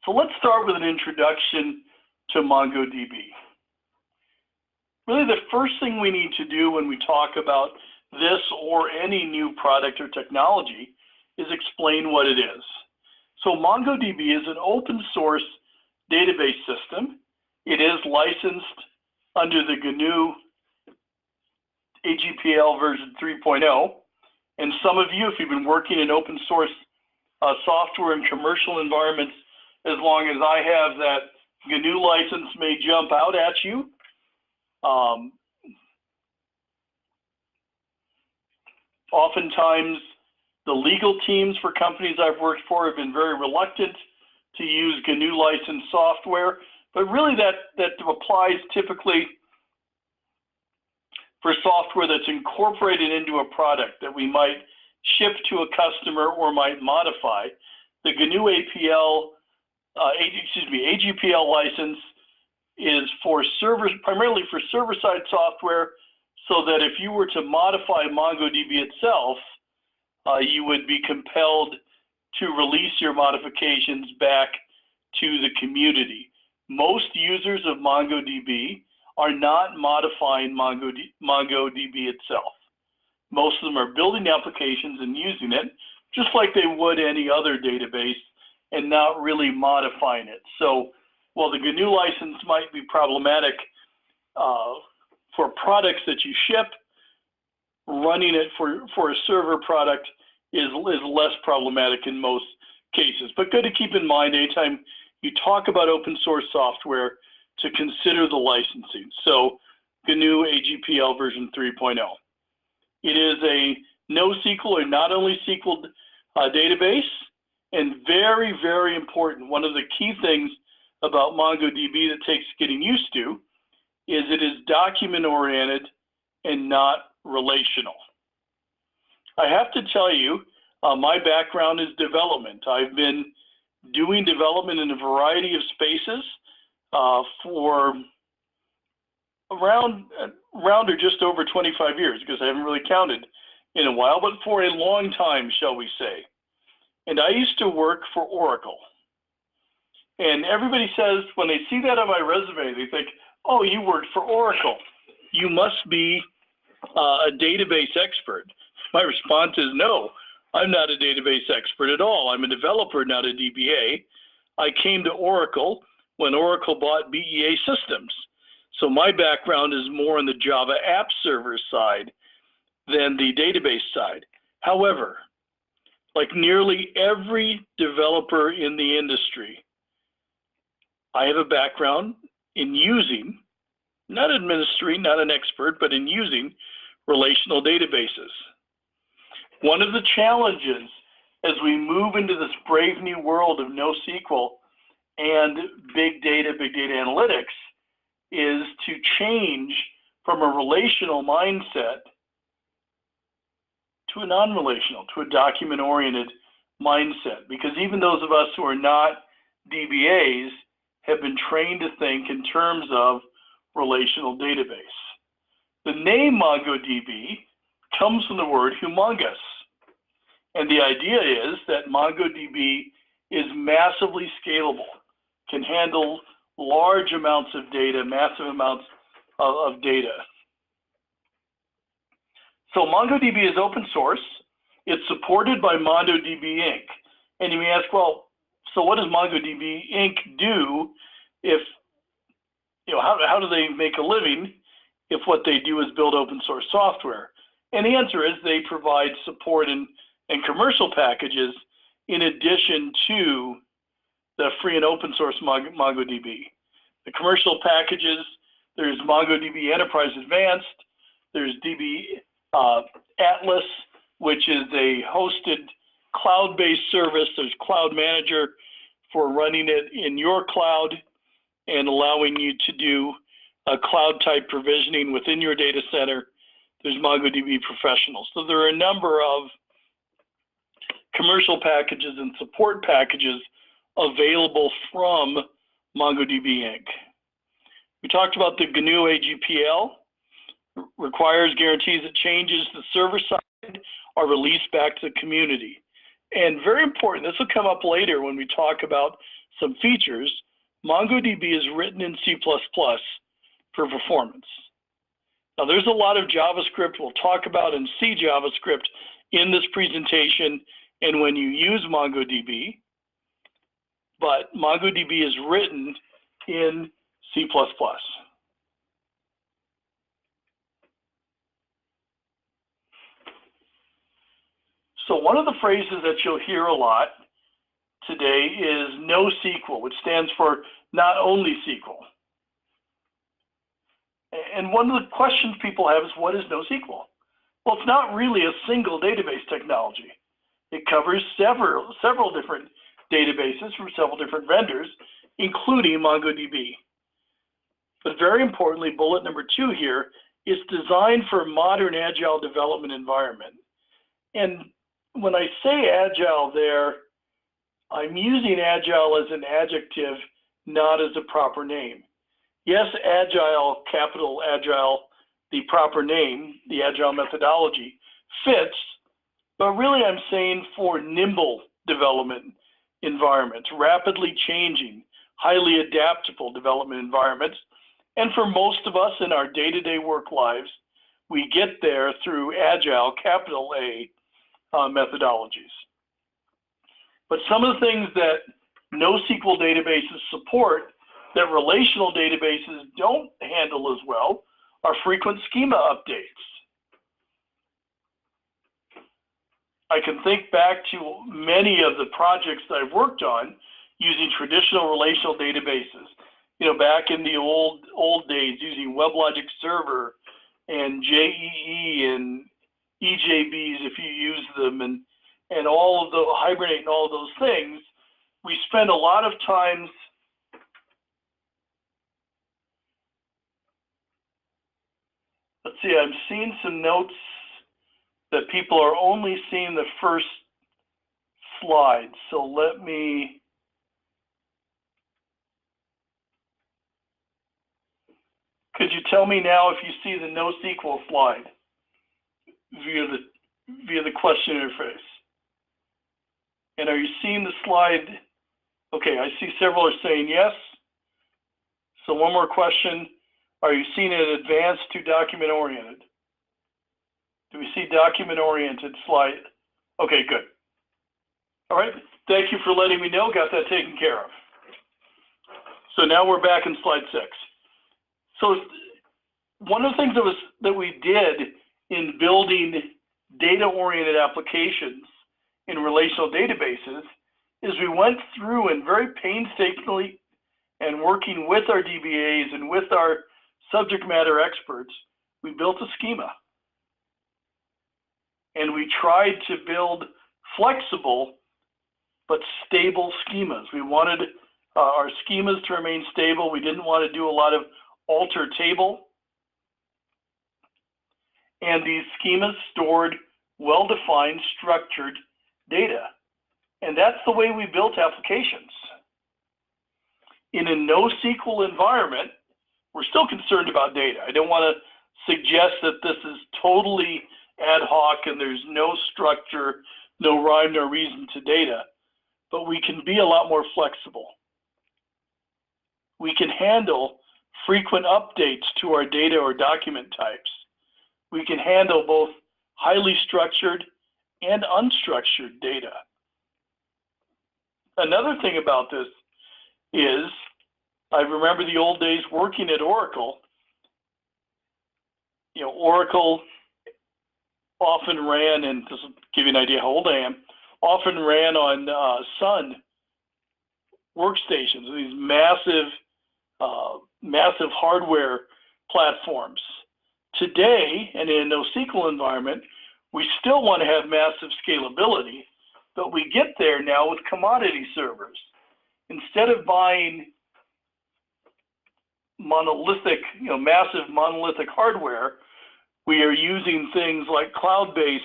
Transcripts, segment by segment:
So let's start with an introduction to MongoDB. Really, the first thing we need to do when we talk about this or any new product or technology is explain what it is. So MongoDB is an open source database system. It is licensed under the GNU AGPL version 3.0. And some of you, if you've been working in open source software and commercial environments as long as I have, that GNU license may jump out at you. Oftentimes, the legal teams for companies I've worked for have been very reluctant to use GNU licensed software, but really that applies typically for software that's incorporated into a product that we might ship to a customer or might modify. The GNU AGPL license is for primarily for server-side software, so that if you were to modify MongoDB itself, you would be compelled to release your modifications back to the community. Most users of MongoDB are not modifying MongoDB itself. Most of them are building applications and using it just like they would any other database and not really modifying it. So while the GNU license might be problematic for products that you ship, running it for a server product is less problematic in most cases. But good to keep in mind anytime you talk about open source software to consider the licensing. So GNU AGPL version 3.0. It is a NoSQL or not only SQL database, and very, very important. One of the key things about MongoDB that takes getting used to is it is document-oriented and not relational. I have to tell you, my background is development. I've been doing development in a variety of spaces for around or just over 25 years, because I haven't really counted in a while, but for a long time, shall we say. And I used to work for Oracle. And everybody says, when they see that on my resume, they think, oh, you worked for Oracle. You must be a database expert. My response is no, I'm not a database expert at all. I'm a developer, not a DBA. I came to Oracle when Oracle bought BEA Systems. So my background is more on the Java app server side than the database side. However, like nearly every developer in the industry, I have a background in using, not administering, not an expert, but in using relational databases. One of the challenges as we move into this brave new world of NoSQL and big data analytics is to change from a relational mindset to a non-relational, to a document-oriented mindset. Because even those of us who are not DBAs have been trained to think in terms of relational database. The name MongoDB comes from the word humongous. And the idea is that MongoDB is massively scalable, can handle large amounts of data, massive amounts of data. So MongoDB is open source. It's supported by MongoDB Inc. And you may ask, well, so what does MongoDB Inc. do if, how do they make a living if what they do is build open source software? And the answer is they provide support and commercial packages in addition to the free and open source MongoDB. The commercial packages, there's MongoDB Enterprise Advanced, there's DB Atlas, which is a hosted cloud-based service. There's Cloud Manager for running it in your cloud and allowing you to do a cloud-type provisioning within your data center. There's MongoDB Professional. So there are a number of commercial packages and support packages available from MongoDB Inc. We talked about the GNU AGPL. Requires guarantees that changes to the server side are released back to the community. And very important, this will come up later when we talk about some features, MongoDB is written in C++ for performance. Now, there's a lot of JavaScript we'll talk about in C JavaScript in this presentation and when you use MongoDB, but MongoDB is written in C++. So one of the phrases that you'll hear a lot today is NoSQL, which stands for not only SQL. And one of the questions people have is, what is NoSQL? Well, it's not really a single database technology. It covers several different databases from several different vendors, including MongoDB. But very importantly, bullet number 2 here is designed for a modern agile development environment. And when I say agile there, I'm using agile as an adjective, not as a proper name. Yes, agile, capital agile, the proper name, the agile methodology, fits, but really I'm saying for nimble development environments, rapidly changing, highly adaptable development environments. And for most of us in our day-to-day work lives, we get there through agile, capital A, methodologies. But some of the things that NoSQL databases support that relational databases don't handle as well are frequent schema updates. I can think back to many of the projects that I've worked on using traditional relational databases. You know, back in the old days, using WebLogic Server and JEE and EJBs if you use them, and all of the Hibernate and all of those things. We spend a lot of times let's see, I'm seeing some notes that people are only seeing the first slide. So let me, could you tell me now if you see the NoSQL slide via the question interface? And are you seeing the slide? Okay, I see several are saying yes. So one more question. Are you seeing it advanced to document-oriented? Do we see document-oriented slide? Okay, good. All right, thank you for letting me know. Got that taken care of. So now we're back in slide 6. So one of the things that we did in building data-oriented applications in relational databases is we went through and very painstakingly and working with our DBAs and with our subject matter experts, we built a schema. And we tried to build flexible but stable schemas. We wanted our schemas to remain stable. We didn't want to do a lot of alter table. And these schemas stored well-defined, structured data. And that's the way we built applications. In a NoSQL environment, we're still concerned about data. I don't want to suggest that this is totally ad hoc and there's no structure, no rhyme, no reason to data, but we can be a lot more flexible. We can handle frequent updates to our data or document types. We can handle both highly structured and unstructured data. Another thing about this is, I remember the old days working at Oracle. You know, Oracle often ran, and this will give you an idea how old I am, often ran on Sun workstations, these massive hardware platforms. Today, and in a NoSQL environment, we still want to have massive scalability, but we get there now with commodity servers. Instead of buying monolithic, massive monolithic hardware, we are using things like cloud-based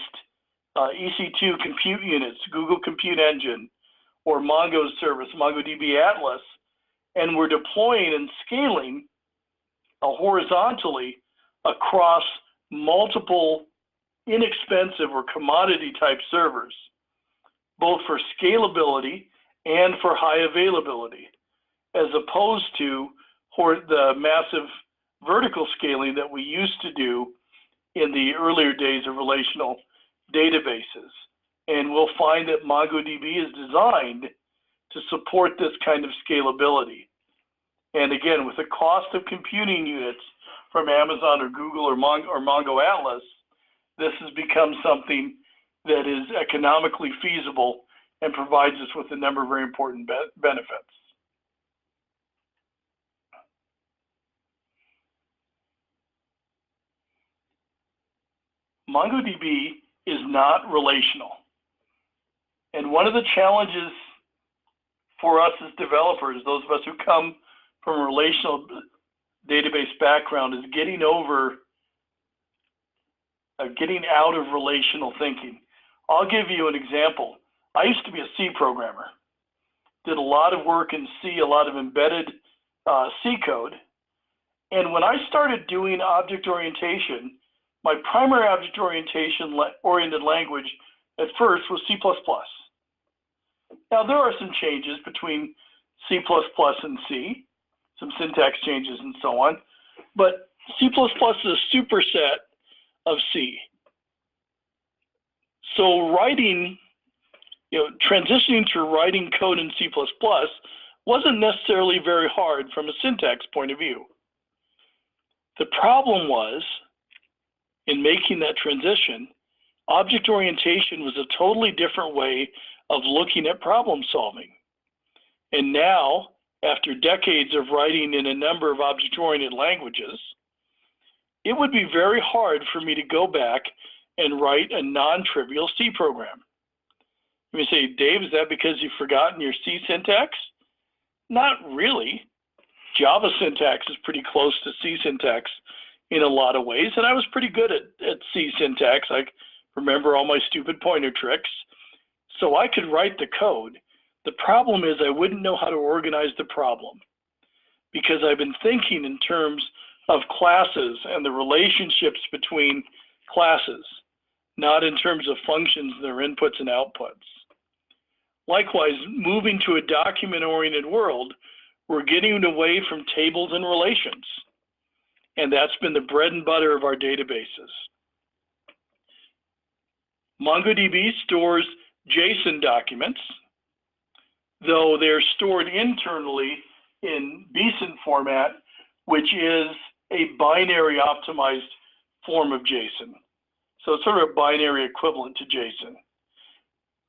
EC2 compute units, Google Compute Engine, or Mongo service, MongoDB Atlas, and we're deploying and scaling horizontally across multiple inexpensive or commodity type servers, both for scalability and for high availability. as opposed to the massive vertical scaling that we used to do in the earlier days of relational databases. And we'll find that MongoDB is designed to support this kind of scalability. And again, with the cost of computing units from Amazon or Google or Mongo Atlas, this has become something that is economically feasible and provides us with a number of very important benefits. MongoDB is not relational. And one of the challenges for us as developers, those of us who come from a relational database background, is getting out of relational thinking. I'll give you an example. I used to be a C programmer. Did a lot of work in C, a lot of embedded C code. And when I started doing object orientation, my primary object oriented language at first was C++. Now there are some changes between C++ and C, some syntax changes and so on, but C++ is a superset of C. So transitioning to writing code in C++ wasn't necessarily very hard from a syntax point of view. The problem was, in making that transition, object orientation was a totally different way of looking at problem solving. And now, after decades of writing in a number of object-oriented languages, it would be very hard for me to go back and write a non-trivial C program. You may say, Dave, is that because you've forgotten your C syntax? Not really. Java syntax is pretty close to C syntax in a lot of ways, and I was pretty good at C syntax. I remember all my stupid pointer tricks, so I could write the code. The problem is I wouldn't know how to organize the problem because I've been thinking in terms of classes and the relationships between classes, not in terms of functions and their inputs and outputs. Likewise, moving to a document-oriented world, we're getting away from tables and relations. And that's been the bread and butter of our databases. MongoDB stores JSON documents, though they're stored internally in BSON format, which is a binary optimized form of JSON. So it's sort of a binary equivalent to JSON.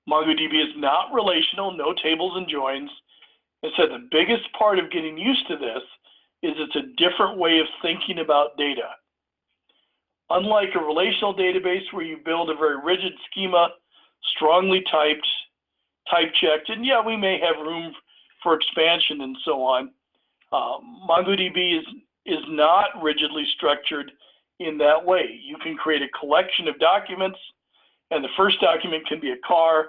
MongoDB is not relational, no tables and joins. I said the biggest part of getting used to this is it's a different way of thinking about data. Unlike a relational database where you build a very rigid schema, strongly typed, type-checked, and yeah, we may have room for expansion and so on, MongoDB is not rigidly structured in that way. You can create a collection of documents, and the first document can be a car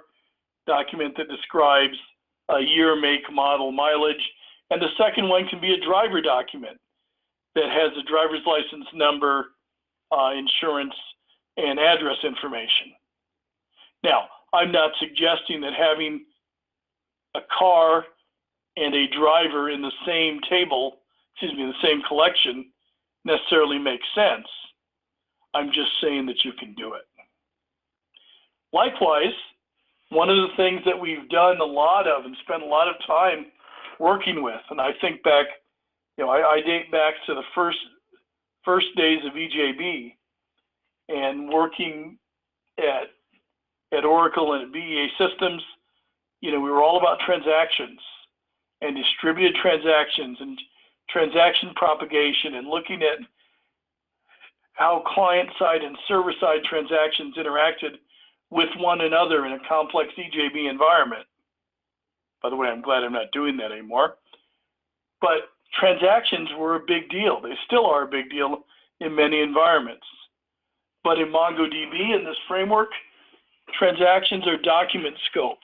document that describes a year, make, model, mileage, and the second one can be a driver document that has a driver's license number, insurance, and address information. Now, I'm not suggesting that having a car and a driver in the same table, the same collection, necessarily makes sense. I'm just saying that you can do it. Likewise, one of the things that we've done a lot of and spent a lot of time working with, and I think back, I date back to the first days of EJB and working at Oracle and at BEA Systems. We were all about transactions and distributed transactions and transaction propagation and looking at how client-side and server-side transactions interacted with one another in a complex EJB environment. By the way, I'm glad I'm not doing that anymore. But transactions were a big deal. They still are a big deal in many environments. But in MongoDB, in this framework, transactions are document scoped.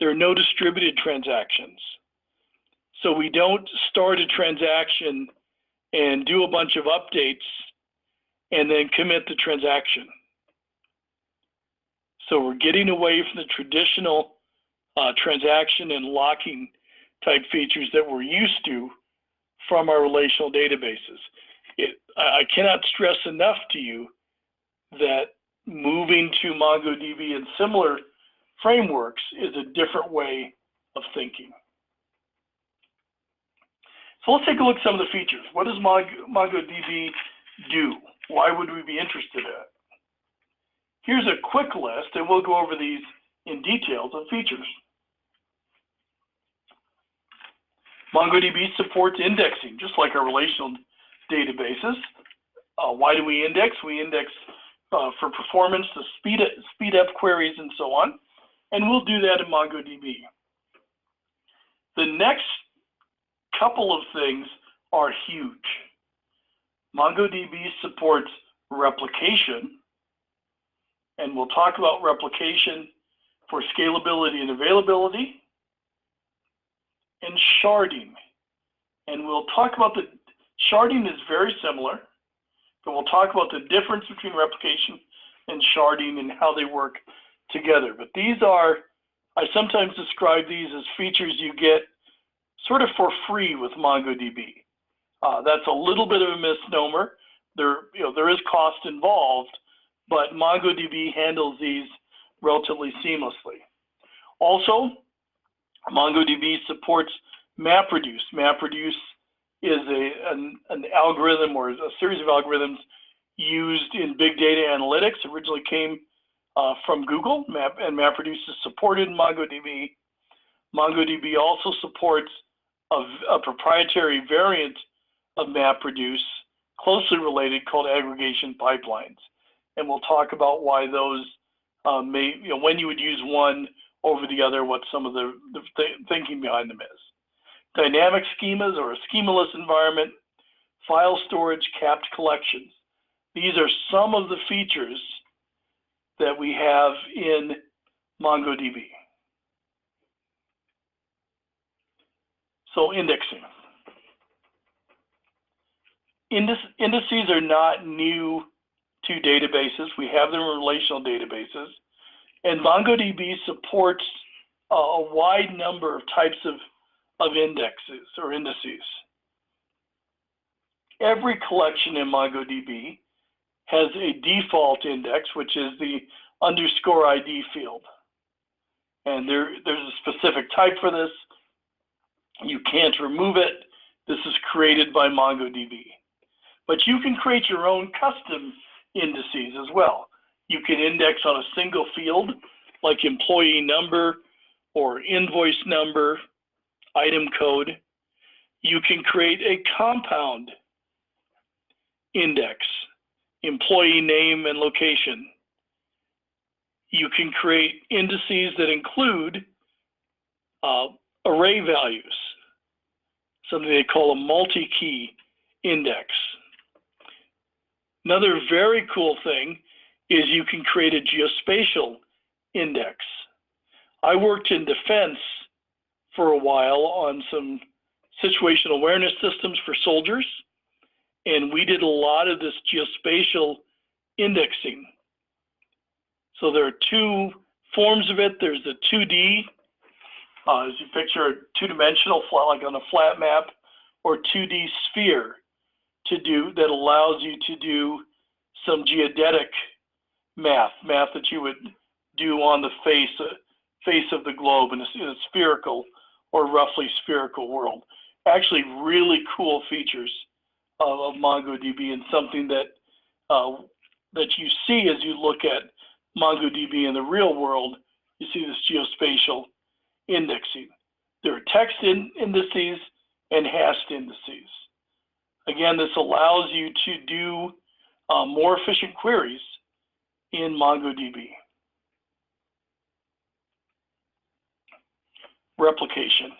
There are no distributed transactions. So we don't start a transaction and do a bunch of updates and then commit the transaction. So we're getting away from the traditional transaction and locking type features that we're used to from our relational databases. I cannot stress enough to you that moving to MongoDB and similar frameworks is a different way of thinking. So let's take a look at some of the features. What does MongoDB do? Why would we be interested in it? Here's a quick list, and we'll go over these in detail, the features. MongoDB supports indexing, just like our relational databases. Why do we index? We index for performance, to speed up queries, and so on. And we'll do that in MongoDB. The next couple of things are huge. MongoDB supports replication, and we'll talk about replication for scalability and availability, and sharding. And we'll talk about the sharding is very similar, but we'll talk about the difference between replication and sharding and how they work together. But these are, I sometimes describe these as features you get sort of for free with MongoDB. That's a little bit of a misnomer. There is cost involved, but MongoDB handles these relatively seamlessly. Also, MongoDB supports MapReduce. MapReduce is an algorithm or a series of algorithms used in big data analytics. Originally came from Google, and MapReduce is supported in MongoDB. MongoDB also supports a proprietary variant of MapReduce, closely related, called aggregation pipelines. And we'll talk about why those when you would use one over the other, what some of the thinking behind them is. Dynamic schemas, or a schemaless environment, file storage, capped collections. These are some of the features that we have in MongoDB. So indexing. Indices are not new to databases. We have them in relational databases. And MongoDB supports a wide number of types of indexes or indices. Every collection in MongoDB has a default index, which is the _ID field. And there's a specific type for this. You can't remove it. This is created by MongoDB. But you can create your own custom indices as well. You can index on a single field, like employee number or invoice number, item code. You can create a compound index, employee name and location. You can create indices that include array values, something they call a multi-key index. Another very cool thing is you can create a geospatial index. I worked in defense for a while on some situational awareness systems for soldiers, and we did a lot of this geospatial indexing. So there are two forms of it. There's the 2D, as you picture a two-dimensional, like on a flat map, or 2D sphere that allows you to do some geodetic math that you would do on the face of the globe in a spherical or roughly spherical world. Actually, really cool features of MongoDB, and something that you see as you look at MongoDB in the real world. You see this geospatial indexing. There are text indices and hashed indices. Again, this allows you to do more efficient queries in MongoDB. Replication.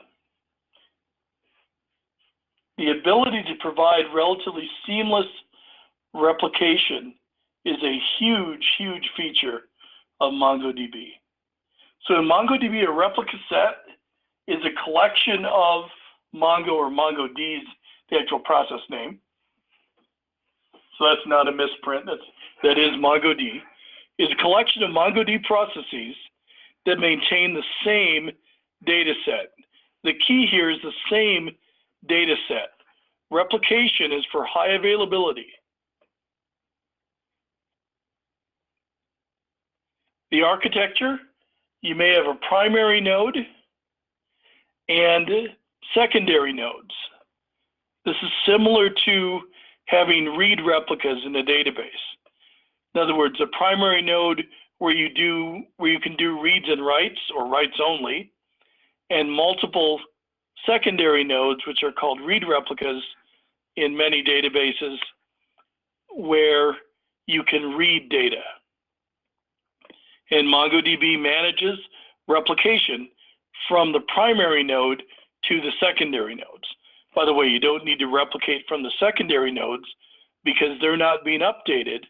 The ability to provide relatively seamless replication is a huge, huge feature of MongoDB. So in MongoDB, a replica set is a collection of Mongo, or MongoD's the actual process name. So that's not a misprint, that is MongoD. Is a collection of MongoD processes that maintain the same data set. the key here is the same data set. Replication is for high availability. The architecture, you may have a primary node and secondary nodes. This is similar to having read replicas in a database. In other words, a primary node where you can do reads and writes or writes only, and multiple secondary nodes, which are called read replicas in many databases, where you can read data. And MongoDB manages replication from the primary node to the secondary nodes. By the way, you don't need to replicate from the secondary nodes because they're not being updated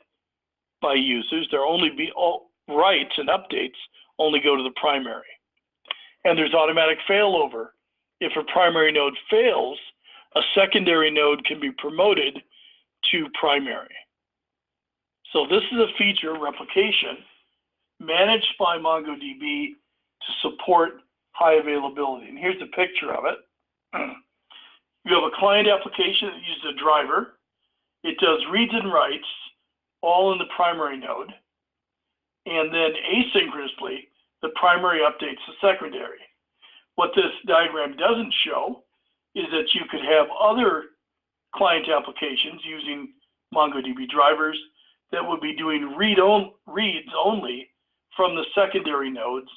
by users. They're only all writes and updates only go to the primary. And there's automatic failover. If a primary node fails, a secondary node can be promoted to primary. So this is a feature, replication, managed by MongoDB to support high availability. And here's a picture of it. You have a client application that uses a driver. It does reads and writes, all in the primary node. And then asynchronously, the primary updates the secondary. What this diagram doesn't show is that you could have other client applications using MongoDB drivers that would be doing reads only from the secondary nodes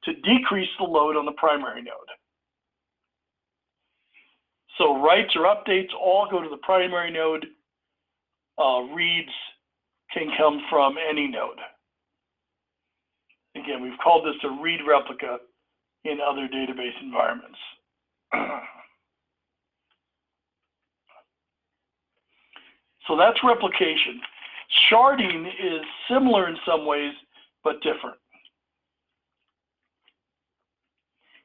to decrease the load on the primary node. So writes or updates all go to the primary node. Reads can come from any node. Again, we've called this a read replica in other database environments. So that's replication. Sharding is similar in some ways, but different.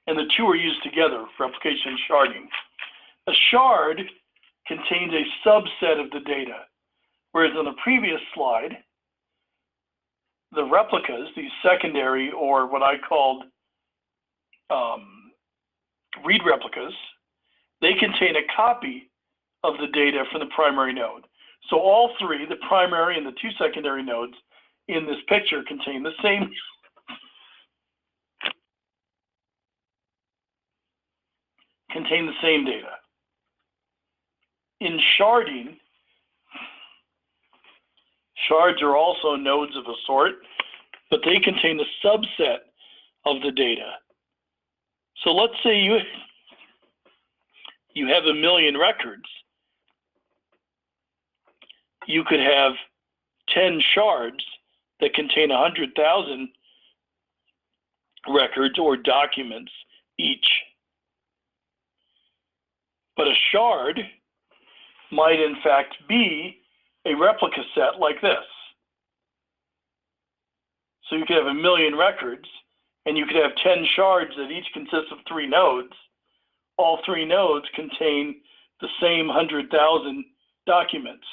And the two are used together, replication and sharding. A shard contains a subset of the data, whereas on the previous slide, the replicas, these secondary or what I called read replicas, they contain a copy of the data from the primary node. So all three, the primary and the two secondary nodes in this picture contain the same data. In sharding, shards are also nodes of a sort, but they contain a subset of the data. So let's say you have 1 million records. You could have 10 shards that contain 100,000 records or documents each. But a shard might in fact be a replica set like this. So you could have 1 million records, and you could have 10 shards that each consist of 3 nodes. All 3 nodes contain the same 100,000 documents.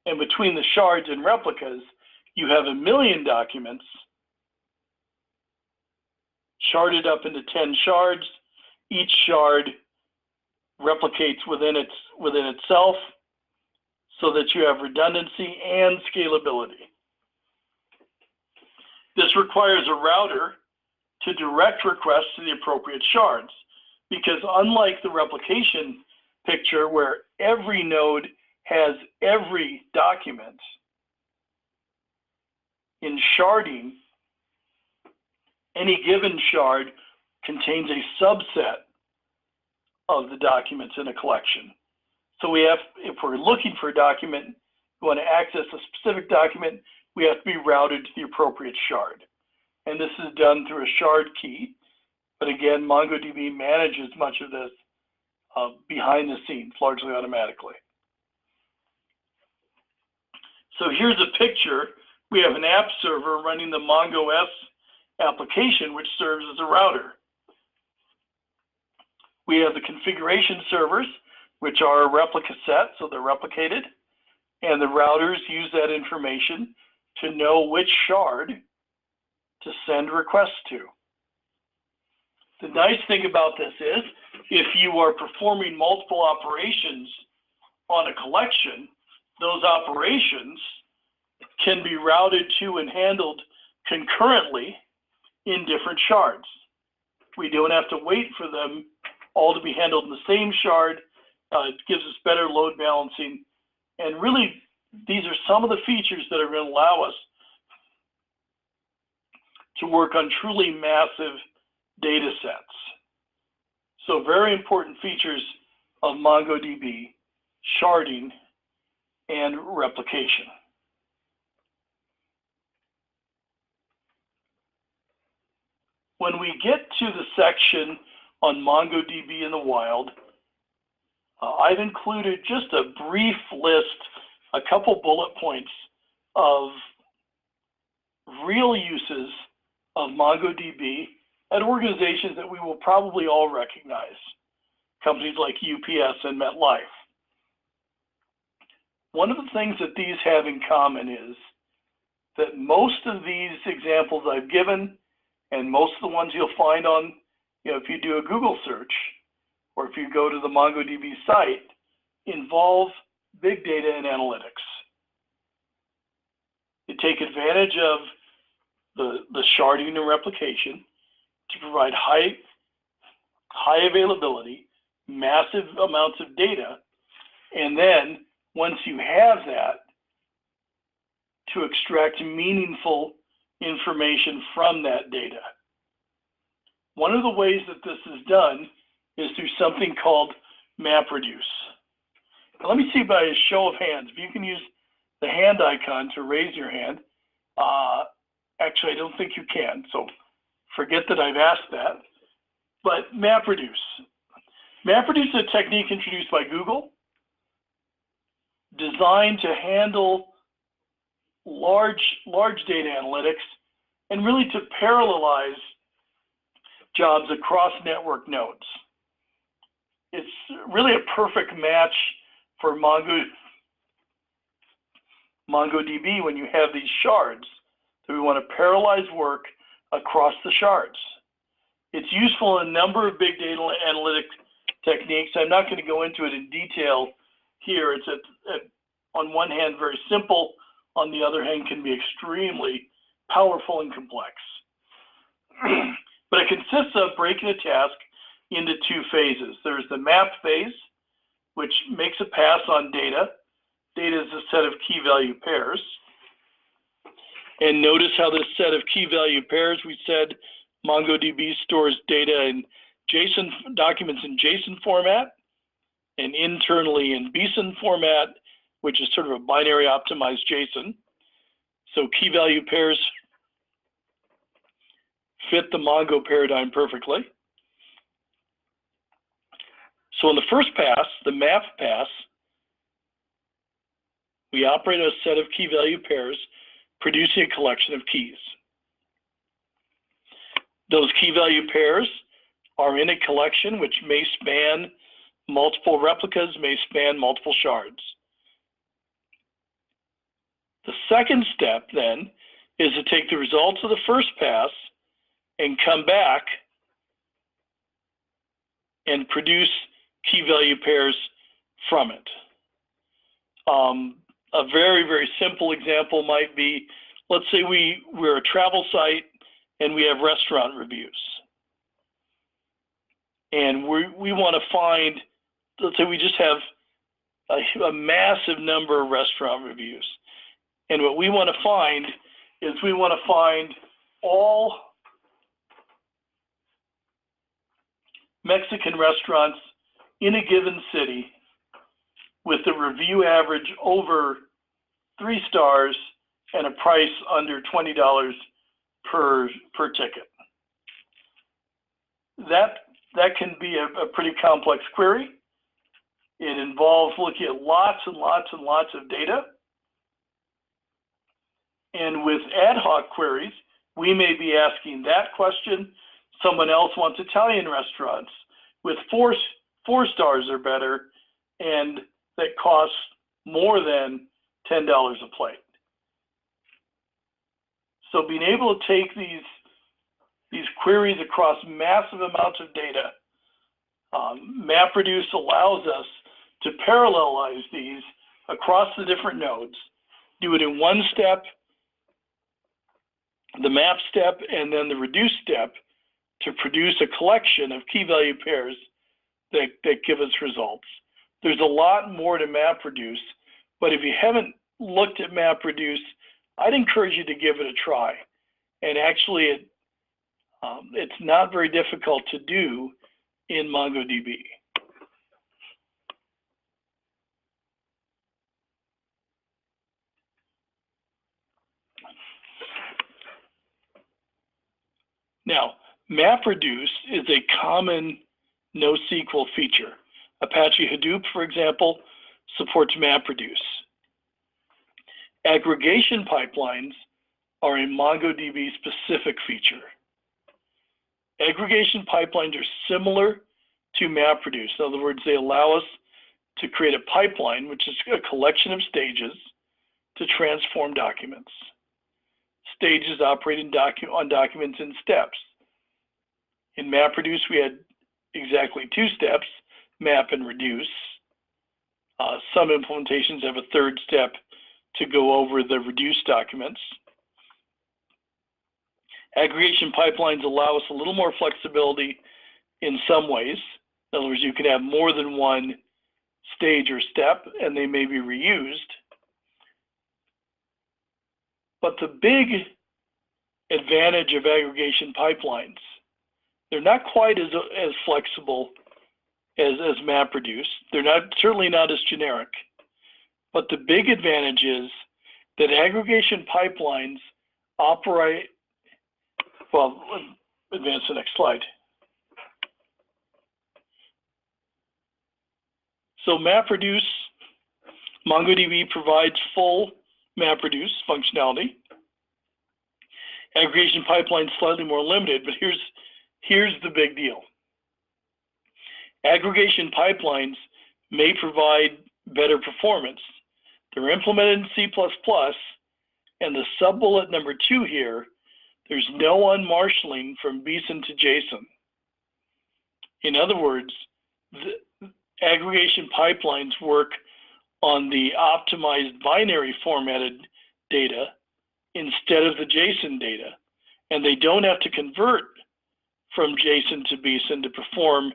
And between the shards and replicas, you have 1 million documents sharded up into 10 shards. Each shard replicates within itself so that you have redundancy and scalability. This requires a router to direct requests to the appropriate shards, because unlike the replication picture where every node has every document, in sharding, any given shard contains a subset of the documents in a collection. So if we're looking for a document, we want to access a specific document, we have to be routed to the appropriate shard. And this is done through a shard key. But again, MongoDB manages much of this behind the scenes, largely automatically. So here's a picture. We have an app server running the MongoS application, which serves as a router. We have the configuration servers, which are a replica set, so they're replicated. And the routers use that information to know which shard to send requests to. The nice thing about this is if you are performing multiple operations on a collection, those operations can be routed to and handled concurrently in different shards. We don't have to wait for them all to be handled in the same shard. It gives us better load balancing. And really, these are some of the features that are going to allow us to work on truly massive data sets. So very important features of MongoDB: sharding and replication. When we get to the section on MongoDB in the wild, I've included just a brief list, a couple bullet points of real uses of MongoDB at organizations that we will probably all recognize, companies like UPS and MetLife. One of the things that these have in common is that most of these examples I've given, and most of the ones you'll find on, if you do a Google search, or if you go to the MongoDB site, involve big data and analytics. You take advantage of the sharding and replication to provide high availability, massive amounts of data, and then once you have that, to extract meaningful information from that data. One of the ways that this is done is through something called MapReduce. Now, let me see by a show of hands, if you can use the hand icon to raise your hand. Actually, I don't think you can, so forget that I've asked that. But MapReduce. MapReduce is a technique introduced by Google, designed to handle large data analytics and really to parallelize jobs across network nodes. It's really a perfect match for MongoDB when you have these shards. So we want to parallelize work across the shards. It's useful in a number of big data analytic techniques. I'm not going to go into it in detail here. It's on one hand very simple, on the other hand can be extremely powerful and complex. But it consists of breaking a task into two phases. There's the map phase, which makes a pass on data. Data is a set of key value pairs. And notice how this set of key value pairs, we said MongoDB stores data in JSON documents in JSON format and internally in BSON format, which is sort of a binary optimized JSON. So key value pairs fit the Mongo paradigm perfectly. So in the first pass, the map pass, we operate a set of key value pairs, producing a collection of keys. Those key value pairs are in a collection which may span multiple replicas, may span multiple shards. The second step then is to take the results of the first pass and come back and produce key value pairs from it. A very, very simple example might be, let's say we're a travel site and we have restaurant reviews. And we want to find, let's say we just have a massive number of restaurant reviews. And what we want to find is we want to find all Mexican restaurants in a given city with a review average over 3 stars and a price under $20 per ticket. That can be a pretty complex query. It involves looking at lots and lots and lots of data. And with ad hoc queries, we may be asking that question. Someone else wants Italian restaurants with 4 stars or better, and that costs more than $10 a plate. So being able to take these these queries across massive amounts of data. MapReduce allows us to parallelize these across the different nodes, do it in one step, the map step, and then the reduce step to produce a collection of key value pairs that give us results. There's a lot more to MapReduce, but if you haven't looked at MapReduce, I'd encourage you to give it a try. And actually, it's not very difficult to do in MongoDB. Now, MapReduce is a common NoSQL feature. Apache Hadoop, for example, supports MapReduce. Aggregation pipelines are a MongoDB specific feature. Aggregation pipelines are similar to MapReduce. In other words, they allow us to create a pipeline, which is a collection of stages to transform documents. Stages operating on documents in steps. In MapReduce, we had exactly two steps, map and reduce. Some implementations have a third step to go over the reduced documents. Aggregation pipelines allow us a little more flexibility in some ways. In other words, you can have more than one stage or step, and they may be reused. But the big advantage of aggregation pipelines, they're not quite as flexible as MapReduce. They're certainly not as generic. But the big advantage is that aggregation pipelines operate, well, advance the next slide. So MapReduce, MongoDB provides full MapReduce functionality. Aggregation pipeline is slightly more limited, but here's the big deal. Aggregation pipelines may provide better performance. They're implemented in C++, and the sub-bullet number 2 here, there's no unmarshalling from BSON to JSON. In other words, the aggregation pipelines work on the optimized binary formatted data instead of the JSON data, and they don't have to convert from JSON to BSON to perform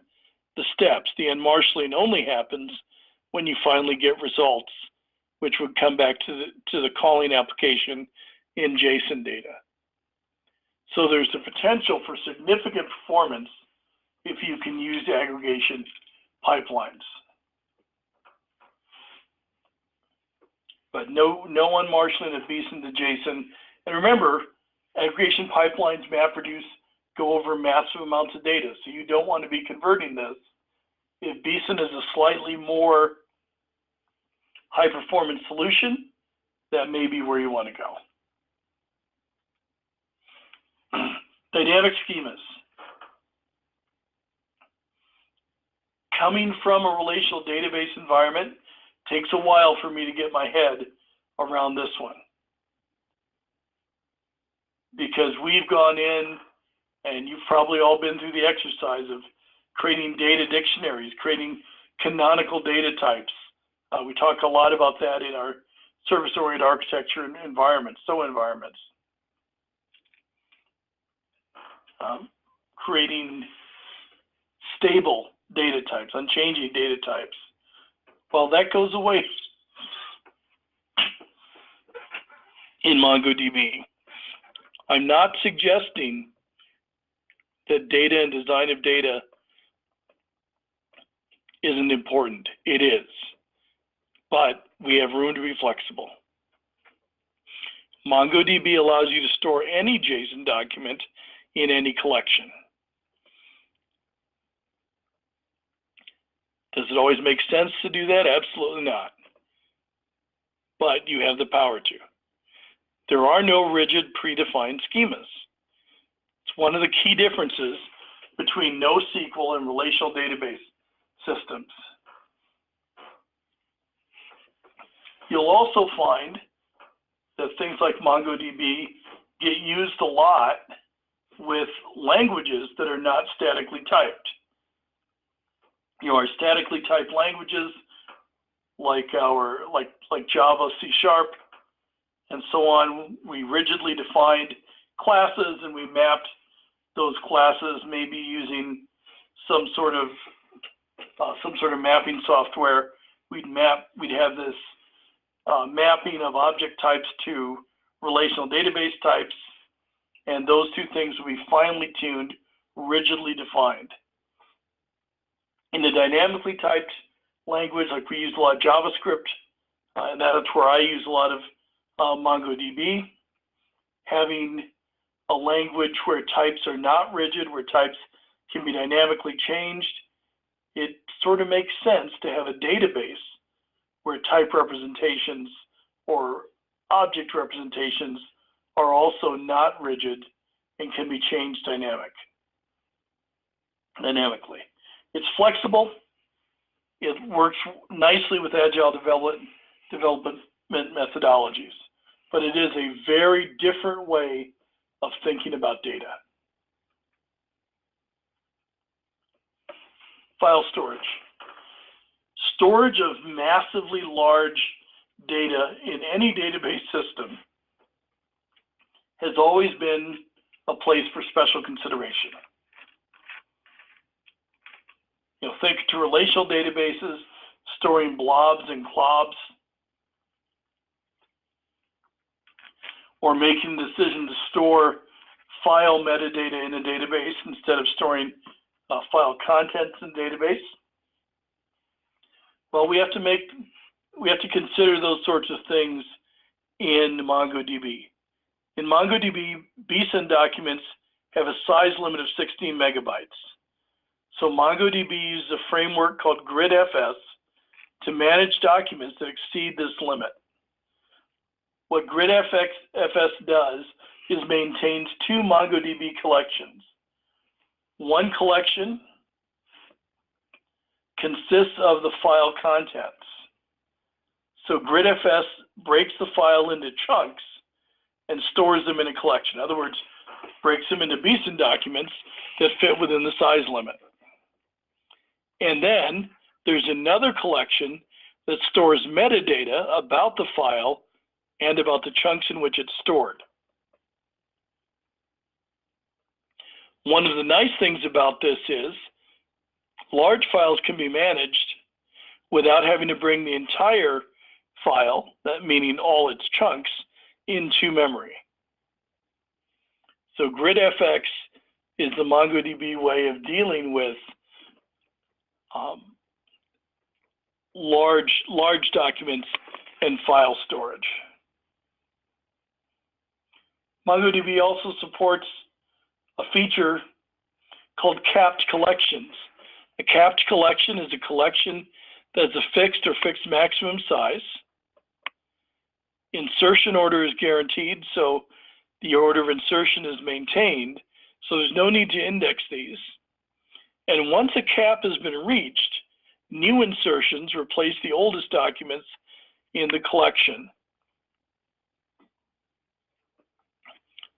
the steps. The unmarshalling only happens when you finally get results, which would come back to the calling application in JSON data. So there's the potential for significant performance if you can use aggregation pipelines. But no unmarshalling of BSON to JSON. And remember, aggregation pipelines, MapReduce, go over massive amounts of data. So you don't want to be converting this. If BSON is a slightly more high performance solution, that may be where you want to go. Dynamic schemas. Coming from a relational database environment takes a while for me to get my head around this one. Because we've gone in, and you've probably all been through the exercise of creating data dictionaries, creating canonical data types. We talk a lot about that in our service-oriented architecture and environments, environments. Creating stable data types, unchanging data types. Well, that goes away in MongoDB. I'm not suggesting that data and design of data isn't important. It is. But we have room to be flexible. MongoDB allows you to store any JSON document in any collection. Does it always make sense to do that? Absolutely not. But you have the power to. There are no rigid predefined schemas. It's one of the key differences between NoSQL and relational database systems. You'll also find that things like MongoDB get used a lot with languages that are not statically typed. Our statically typed languages like Java, C#, and so on, we rigidly defined classes and we mapped those classes maybe using some sort of mapping software. We'd have this mapping of object types to relational database types, and those two things will be finely tuned, rigidly defined. In the dynamically typed language, like we use a lot of JavaScript, and that's where I use a lot of MongoDB. Having a language where types are not rigid, where types can be dynamically changed, it sort of makes sense to have a database where type representations or object representations are also not rigid and can be changed dynamically. It's flexible. It works nicely with agile development methodologies, but it is a very different way of thinking about data. File storage. Storage of massively large data in any database system has always been a place for special consideration. Think to relational databases, storing blobs and clobs, or making the decision to store file metadata in a database instead of storing file contents in a database. Well, we have to consider those sorts of things in MongoDB. In MongoDB, BSON documents have a size limit of 16 megabytes. So MongoDB uses a framework called GridFS to manage documents that exceed this limit. What GridFS does is maintains two MongoDB collections. One collection consists of the file contents. So GridFS breaks the file into chunks and stores them in a collection. In other words, breaks them into BSON documents that fit within the size limit. And then there's another collection that stores metadata about the file and about the chunks in which it's stored. One of the nice things about this is large files can be managed without having to bring the entire file, that meaning all its chunks, into memory. So GridFX is the MongoDB way of dealing with large documents and file storage. MongoDB also supports a feature called capped collections. A capped collection is a collection that's a fixed or fixed maximum size. Insertion order is guaranteed, so the order of insertion is maintained, so there's no need to index these. And once a cap has been reached, new insertions replace the oldest documents in the collection.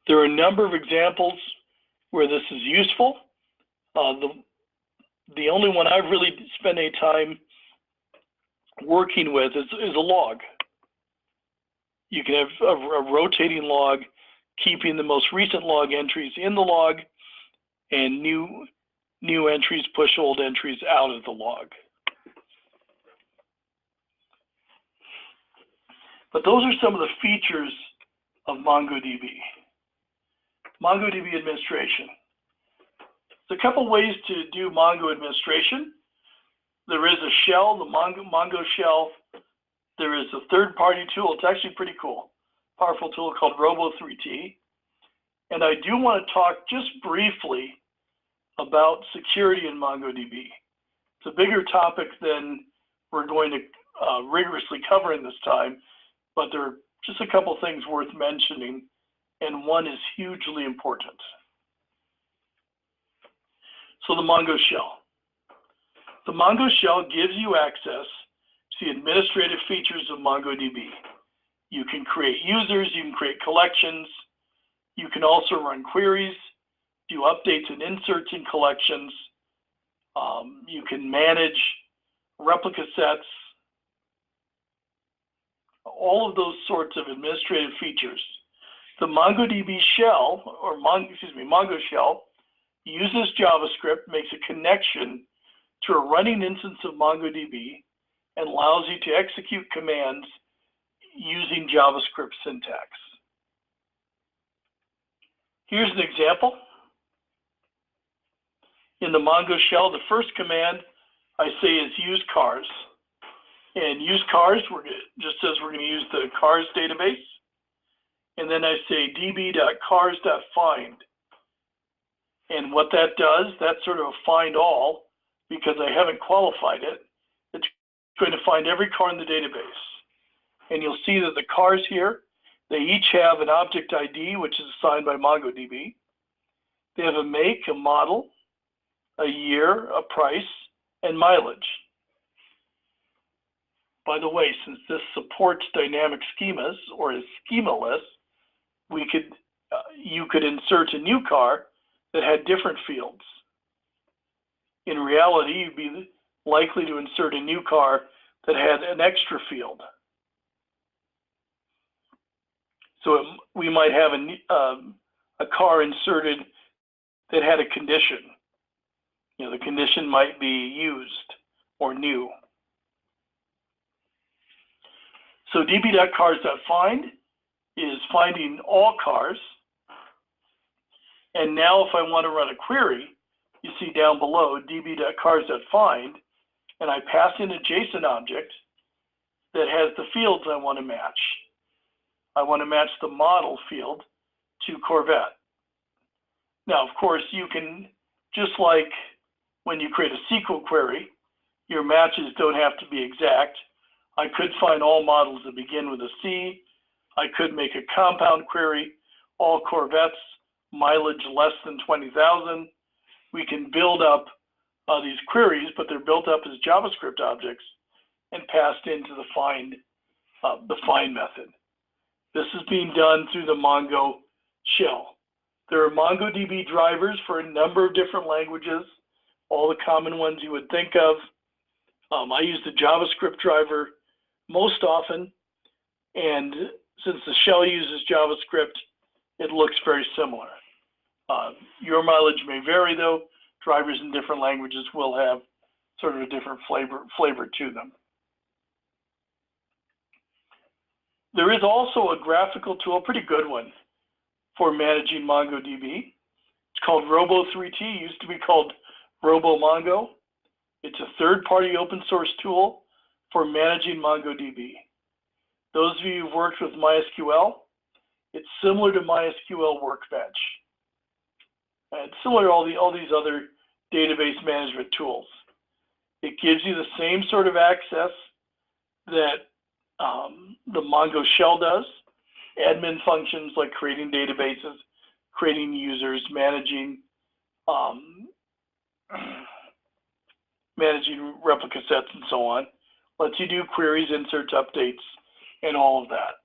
There are a number of examples where this is useful. The only one I've really spent any time working with is a log. You can have a rotating log, keeping the most recent log entries in the log, and new entries push old entries out of the log. But those are some of the features of MongoDB. MongoDB administration. There's a couple ways to do Mongo administration. There is a shell, the Mongo shell. There is a third-party tool. It's actually pretty cool. Powerful tool called Robo3T. And I do want to talk just briefly about security in MongoDB. It's a bigger topic than we're going to rigorously cover in this time, but there are just a couple things worth mentioning, and one is hugely important. So the Mongo shell. The Mongo shell gives you access to the administrative features of MongoDB. You can create users, you can create collections, you can also run queries, do updates and inserts in collections. You can manage replica sets, all of those sorts of administrative features. The MongoDB shell, or Mongo shell, uses JavaScript, makes a connection to a running instance of MongoDB, and allows you to execute commands using JavaScript syntax. Here's an example. In the Mongo shell, the first command I say is use cars. And use cars, just says we're going to use the cars database. And then I say db.cars.find. And what that does, that's sort of a find all, because I haven't qualified it. It's going to find every car in the database. And you'll see that the cars here, they each have an object ID, which is assigned by MongoDB. They have a make, a model, a year, a price, and mileage. By the way, since this supports dynamic schemas, or is schemaless, you could insert a new car that had different fields. In reality, you'd be likely to insert a new car that had an extra field. So we might have a car inserted that had a condition. The condition might be used or new. So db.cars.find is finding all cars. And now if I want to run a query, you see down below db.cars.find, and I pass in a JSON object that has the fields I want to match. I want to match the model field to Corvette. Now, of course, you can, just like when you create a SQL query, your matches don't have to be exact. I could find all models that begin with a C. I could make a compound query, all Corvettes, mileage less than 20,000. We can build up these queries, but they're built up as JavaScript objects and passed into the find method. This is being done through the Mongo shell. There are MongoDB drivers for a number of different languages, all the common ones you would think of. I use the JavaScript driver most often, and since the shell uses JavaScript, it looks very similar. Your mileage may vary though. Drivers in different languages will have sort of a different flavor to them. There is also a graphical tool, a pretty good one, for managing MongoDB. It's called Robo3T, used to be called RoboMongo. It's a third-party open source tool for managing MongoDB. Those of you who've worked with MySQL, it's similar to MySQL Workbench. It's similar to all these other database management tools. It gives you the same sort of access that the Mongo shell does. Admin functions like creating databases, creating users, managing replica sets and so on. Lets you do queries, inserts, updates, and all of that.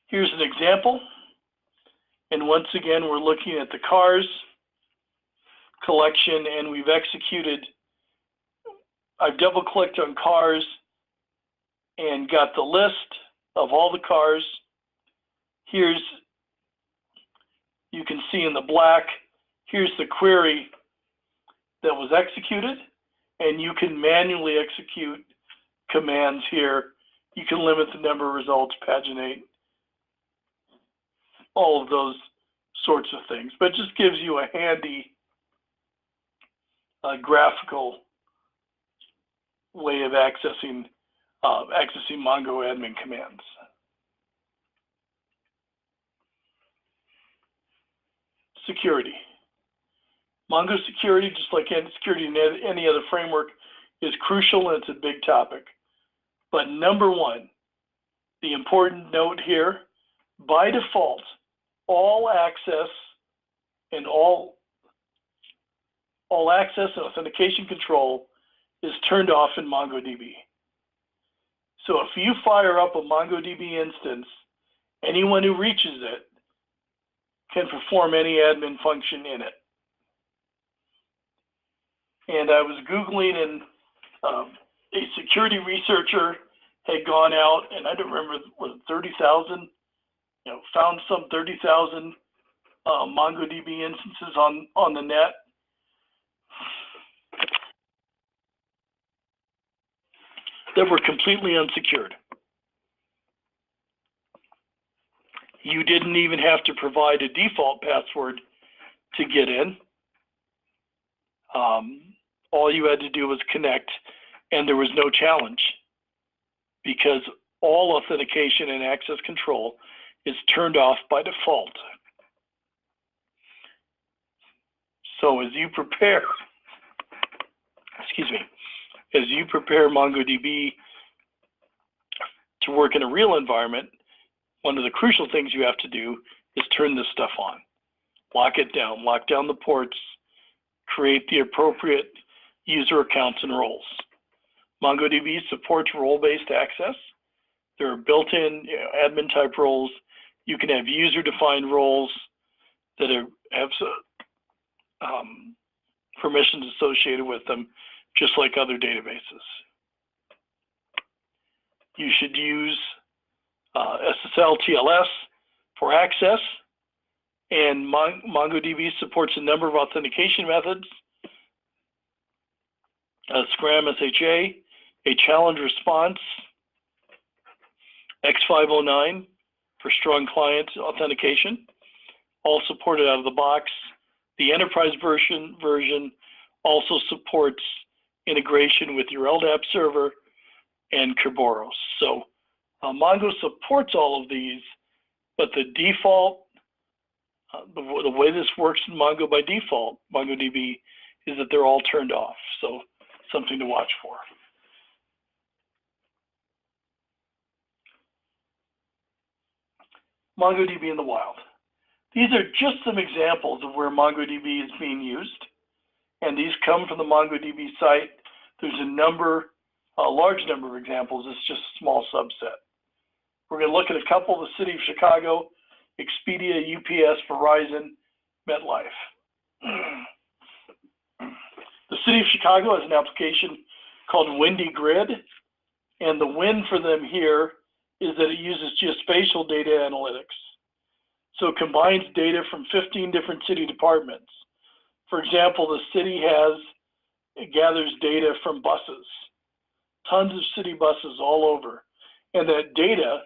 Here's an example. And once again, we're looking at the cars collection, and we've executed. I've double-clicked on cars and got the list of all the cars. You can see in the black, here's the query that was executed, and you can manually execute commands here. You can limit the number of results, paginate, all of those sorts of things, but it just gives you a handy graphical way of accessing Mongo admin commands. Security. Mongo security, just like security in any other framework, is crucial, and it's a big topic. But number one, the important note here, by default, all access and authentication control is turned off in MongoDB. So if you fire up a MongoDB instance, anyone who reaches it can perform any admin function in it. And I was Googling, and a security researcher had gone out, and I don't remember, was it 30,000? Found some 30,000 MongoDB instances on the net. That were completely unsecured. You didn't even have to provide a default password to get in. All you had to do was connect, and there was no challenge, because all authentication and access control is turned off by default. So as you prepare, as you prepare MongoDB to work in a real environment, one of the crucial things you have to do is turn this stuff on. Lock it down, lock down the ports, create the appropriate user accounts and roles. MongoDB supports role-based access. There are built-in admin type roles. You can have user-defined roles that have permissions associated with them, just like other databases. You should use SSL TLS for access, and MongoDB supports a number of authentication methods: Scram SHA, a challenge response, X509 for strong client authentication, all supported out of the box. The enterprise version also supports integration with your LDAP server and Kerberos. So Mongo supports all of these, but the default, the way this works in Mongo by default, MongoDB, is that they're all turned off. So something to watch for. MongoDB in the wild. These are just some examples of where MongoDB is being used, and these come from the MongoDB site. There's a large number of examples. It's just a small subset. We're going to look at a couple: the City of Chicago, Expedia, UPS, Verizon, MetLife. The City of Chicago has an application called Windy Grid, and the win for them here is that it uses geospatial data analytics. So it combines data from 15 different city departments. For example, the city gathers data from buses, tons of city buses all over, and that data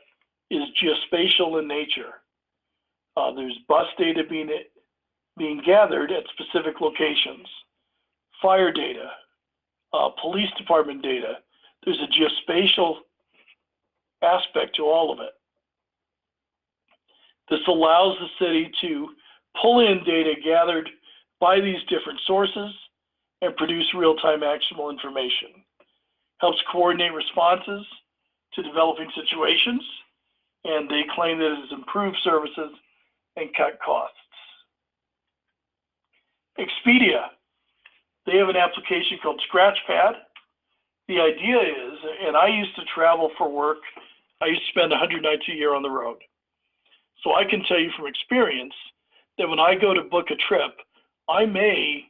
is geospatial in nature. There's bus data being gathered at specific locations, fire data, police department data. There's a geospatial aspect to all of it. This allows the city to pull in data gathered by these different sources and produce real-time actionable information. Helps coordinate responses to developing situations, and they claim that it has improved services and cut costs. Expedia, they have an application called Scratchpad. The idea is, and I used to travel for work, I used to spend 100 nights a year on the road. So I can tell you from experience that when I go to book a trip, I may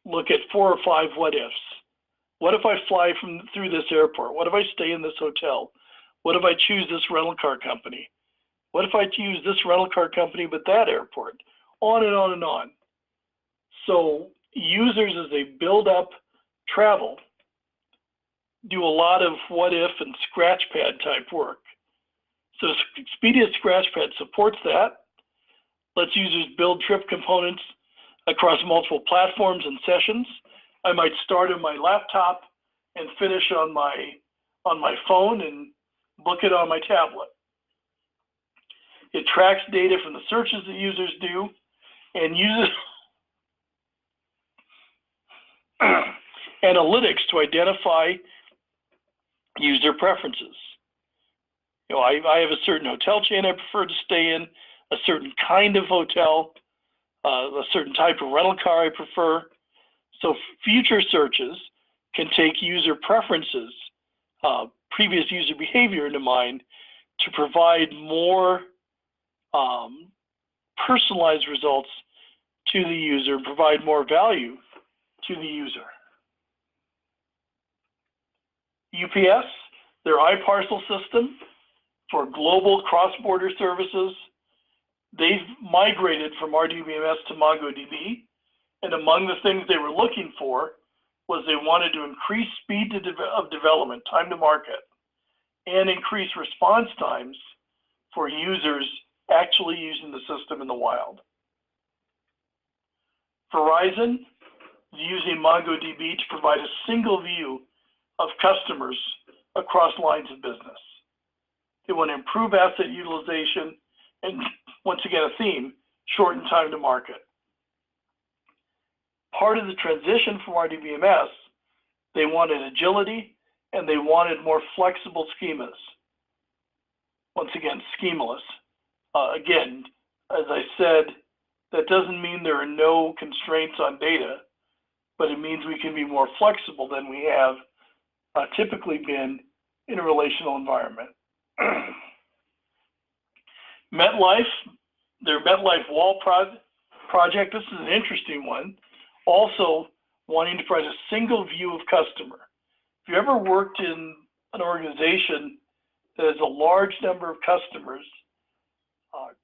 look at 4 or 5 what ifs. What if I fly through this airport? What if I stay in this hotel? What if I choose this rental car company? What if I choose this rental car company but that airport? On and on and on. So users, as they build up travel, do a lot of what if and Scratchpad type work. So Expedia Scratchpad supports that, lets users build trip components across multiple platforms and sessions. I might start on my laptop and finish on my phone and book it on my tablet. It tracks data from the searches that users do and uses analytics to identify user preferences. I have a certain hotel chain I prefer to stay in, a certain kind of hotel, a certain type of rental car I prefer. So future searches can take user preferences, previous user behavior into mind to provide more personalized results to the user, provide more value to the user. UPS, their iParcel system for global cross-border services, they've migrated from RDBMS to MongoDB, and among the things they were looking for was they wanted to increase speed of development, time to market, and increase response times for users actually using the system in the wild. Verizon is using MongoDB to provide a single view of customers across lines of business. They want to improve asset utilization and, once again, a theme, shorten time to market. Part of the transition from RDBMS, they wanted agility and they wanted more flexible schemas. Once again, schemaless. Again, as I said, that doesn't mean there are no constraints on data, but it means we can be more flexible than we have typically been in a relational environment. MetLife, their MetLife Wall project, this is an interesting one, also wanting to provide a single view of customer. If you ever worked in an organization that has a large number of customers,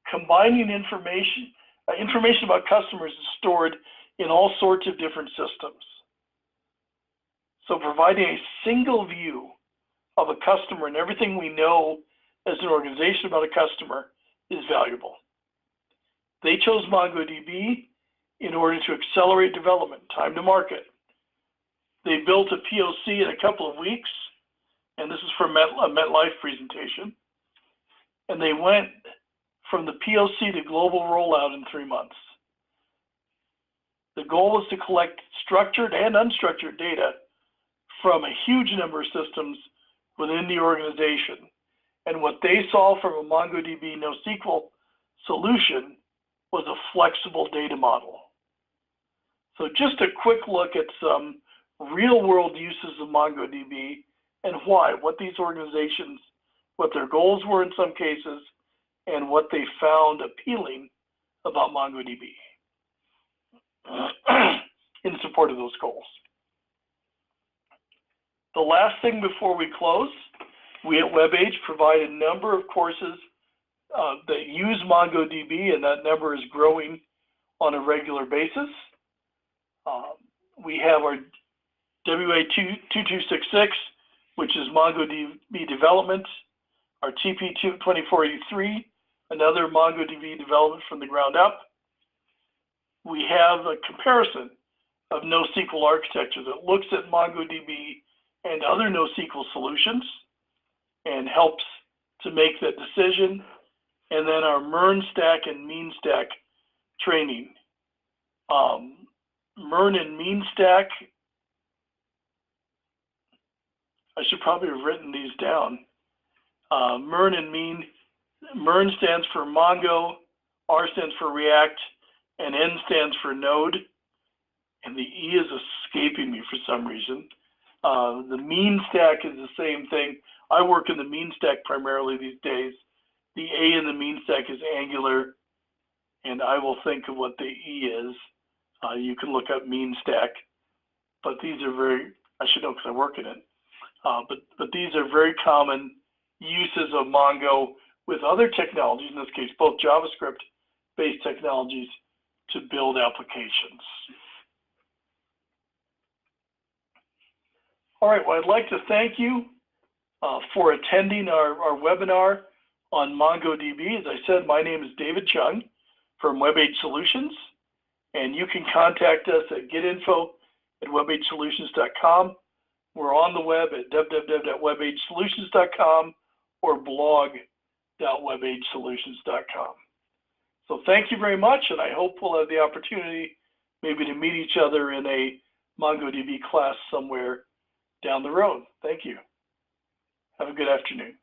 combining information about customers is stored in all sorts of different systems. So providing a single view of a customer and everything we know as an organization about a customer is valuable. They chose MongoDB in order to accelerate development, time to market. They built a POC in a couple of weeks, and this is from a MetLife presentation, and they went from the POC to global rollout in 3 months. The goal is to collect structured and unstructured data from a huge number of systems within the organization. And what they saw from a MongoDB NoSQL solution was a flexible data model. So just a quick look at some real-world uses of MongoDB and why, what these organizations, what their goals were in some cases, and what they found appealing about MongoDB in support of those goals. The last thing before we close, we at WebAge provide a number of courses that use MongoDB, and that number is growing on a regular basis. We have our WA2266, which is MongoDB development, our TP2483, another MongoDB development from the ground up. We have a comparison of NoSQL architecture that looks at MongoDB and other NoSQL solutions and helps to make that decision. And then our MERN stack and mean stack training. MERN and mean stack, I should probably have written these down. MERN and mean, MERN stands for Mongo, R stands for React, and N stands for Node. And the E is escaping me for some reason. The mean stack is the same thing. I work in the mean stack primarily these days. The A in the mean stack is Angular, and I will think of what the E is. You can look up mean stack, but these are very, I should know because I work in it, but these are very common uses of Mongo with other technologies, in this case, both JavaScript-based technologies to build applications. All right, well, I'd like to thank you for attending our webinar on MongoDB. As I said, my name is David Chung from WebAge Solutions, and you can contact us at getinfo@webagesolutions.com. We're on the web at www.webagesolutions.com or blog.webagesolutions.com. So thank you very much, and I hope we'll have the opportunity maybe to meet each other in a MongoDB class somewhere down the road. Thank you. Have a good afternoon.